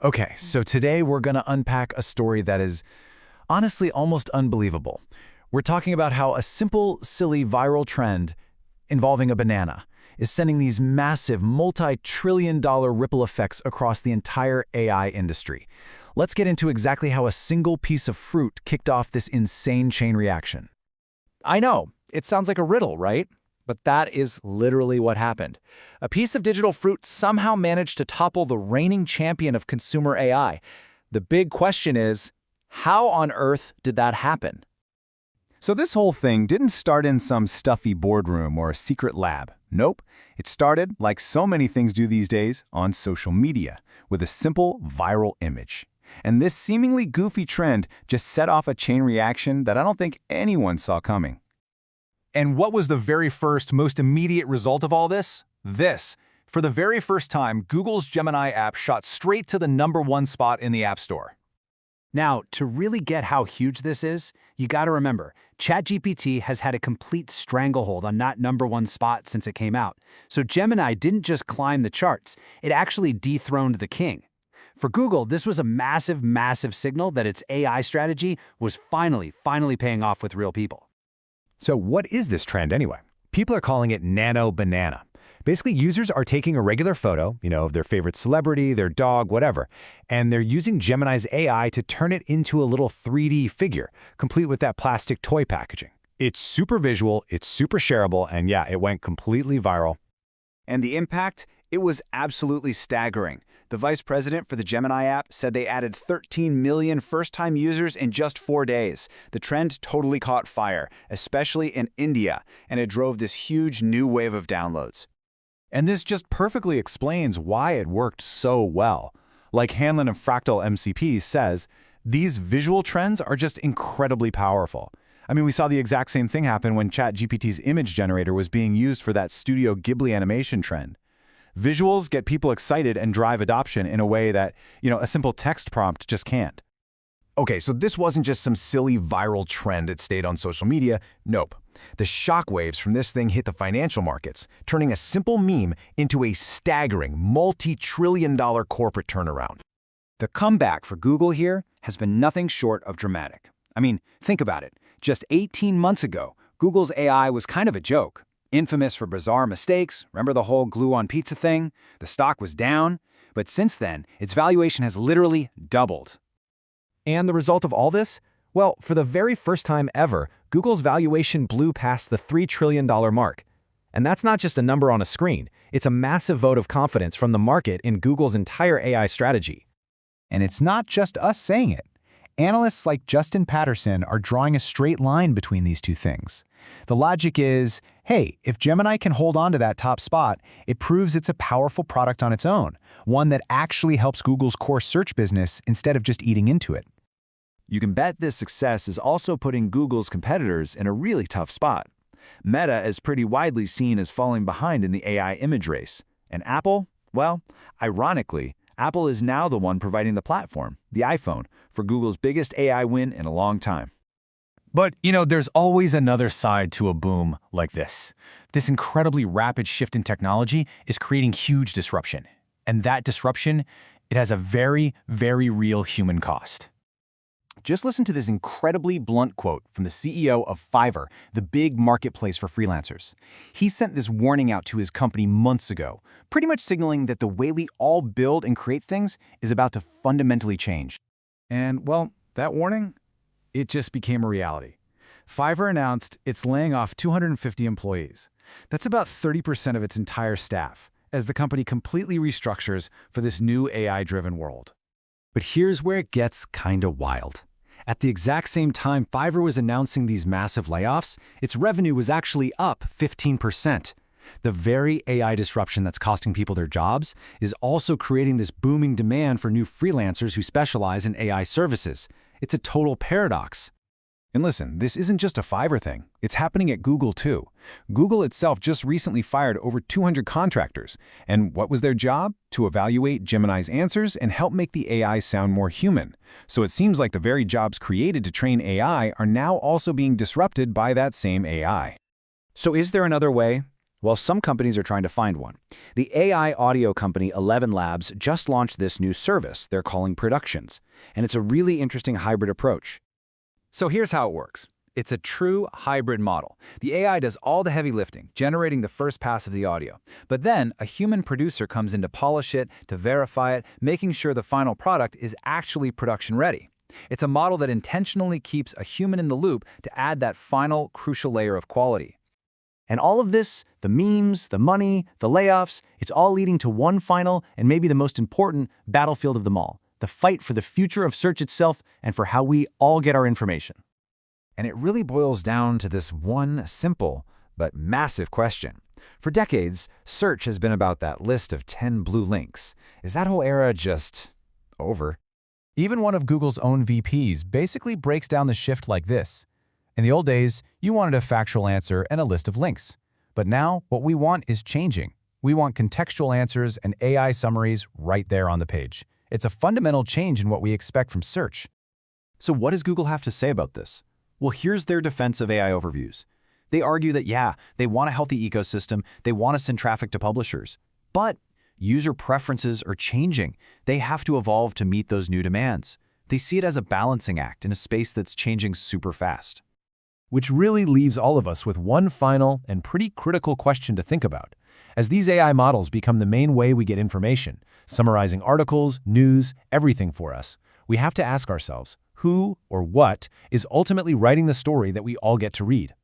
Okay, so today we're going to unpack a story that is honestly almost unbelievable. We're talking about how a simple, silly viral trend involving a banana is sending these massive multi-trillion-dollar ripple effects across the entire AI industry. Let's get into exactly how a single piece of fruit kicked off this insane chain reaction. I know, it sounds like a riddle, right? But that is literally what happened. A piece of digital fruit somehow managed to topple the reigning champion of consumer AI. The big question is, how on earth did that happen? So this whole thing didn't start in some stuffy boardroom or a secret lab. Nope. It started, like so many things do these days, on social media, with a simple viral image. And this seemingly goofy trend just set off a chain reaction that I don't think anyone saw coming. And what was the very first, most immediate result of all this? This. For the very first time, Google's Gemini app shot straight to the #1 spot in the App Store. Now, to really get how huge this is, you gotta remember, ChatGPT has had a complete stranglehold on that #1 spot since it came out. So Gemini didn't just climb the charts, it actually dethroned the king. For Google, this was a massive, massive signal that its AI strategy was finally paying off with real people. So what is this trend anyway? People are calling it Nano Banana. Basically, users are taking a regular photo, of their favorite celebrity, their dog, whatever, and they're using Gemini's AI to turn it into a little 3D figure, complete with that plastic toy packaging. It's super visual, it's super shareable, and yeah, it went completely viral. And the impact? It was absolutely staggering. The vice president for the Gemini app said they added 13 million first-time users in just 4 days. The trend totally caught fire, especially in India, and it drove this huge new wave of downloads. And this just perfectly explains why it worked so well. Like Hanlon of Fractal MCP says, these visual trends are just incredibly powerful. I mean, we saw the exact same thing happen when ChatGPT's image generator was being used for that Studio Ghibli animation trend. Visuals get people excited and drive adoption in a way that, a simple text prompt just can't. Okay, so this wasn't just some silly viral trend that stayed on social media. Nope. The shockwaves from this thing hit the financial markets, turning a simple meme into a staggering multi-trillion-dollar corporate turnaround. The comeback for Google here has been nothing short of dramatic. I mean, think about it. Just 18 months ago, Google's AI was kind of a joke. Infamous for bizarre mistakes, remember the whole glue on pizza thing? The stock was down, but since then, its valuation has literally doubled. And the result of all this? Well, for the very first time ever, Google's valuation blew past the $3 trillion mark. And that's not just a number on a screen, it's a massive vote of confidence from the market in Google's entire AI strategy. And it's not just us saying it. Analysts like Justin Patterson are drawing a straight line between these two things. The logic is, hey, if Gemini can hold on to that top spot, it proves it's a powerful product on its own, one that actually helps Google's core search business instead of just eating into it. You can bet this success is also putting Google's competitors in a really tough spot. Meta is pretty widely seen as falling behind in the AI image race. And Apple? Well, ironically, Apple is now the one providing the platform, the iPhone, for Google's biggest AI win in a long time. But, there's always another side to a boom like this. This incredibly rapid shift in technology is creating huge disruption. And that disruption, it has a very, very real human cost. Just listen to this incredibly blunt quote from the CEO of Fiverr, the big marketplace for freelancers. He sent this warning out to his company months ago, pretty much signaling that the way we all build and create things is about to fundamentally change. And, well, that warning, it just became a reality. Fiverr announced it's laying off 250 employees. That's about 30% of its entire staff, as the company completely restructures for this new AI-driven world. But here's where it gets kinda wild. At the exact same time Fiverr was announcing these massive layoffs, its revenue was actually up 15%. The very AI disruption that's costing people their jobs is also creating this booming demand for new freelancers who specialize in AI services. It's a total paradox. And listen, this isn't just a Fiverr thing. It's happening at Google too. Google itself just recently fired over 200 contractors. And what was their job? To evaluate Gemini's answers and help make the AI sound more human. So it seems like the very jobs created to train AI are now also being disrupted by that same AI. So is there another way? Well, some companies are trying to find one. The AI audio company 11 Labs just launched this new service they're calling Productions, and it's a really interesting hybrid approach. So here's how it works. It's a true hybrid model. The AI does all the heavy lifting, generating the first pass of the audio. But then a human producer comes in to polish it, to verify it, making sure the final product is actually production ready. It's a model that intentionally keeps a human in the loop to add that final, crucial layer of quality. And all of this, the memes, the money, the layoffs, it's all leading to one final and maybe the most important battlefield of them all, the fight for the future of search itself and for how we all get our information. And it really boils down to this one simple but massive question. For decades, search has been about that list of 10 blue links. Is that whole era just over? Even one of Google's own VPs basically breaks down the shift like this. In the old days, you wanted a factual answer and a list of links. But now, what we want is changing. We want contextual answers and AI summaries right there on the page. It's a fundamental change in what we expect from search. So what does Google have to say about this? Well, here's their defense of AI overviews. They argue that, yeah, they want a healthy ecosystem, they want to send traffic to publishers. But user preferences are changing. They have to evolve to meet those new demands. They see it as a balancing act in a space that's changing super fast. Which really leaves all of us with one final and pretty critical question to think about. As these AI models become the main way we get information, summarizing articles, news, everything for us, we have to ask ourselves, who or what is ultimately writing the story that we all get to read?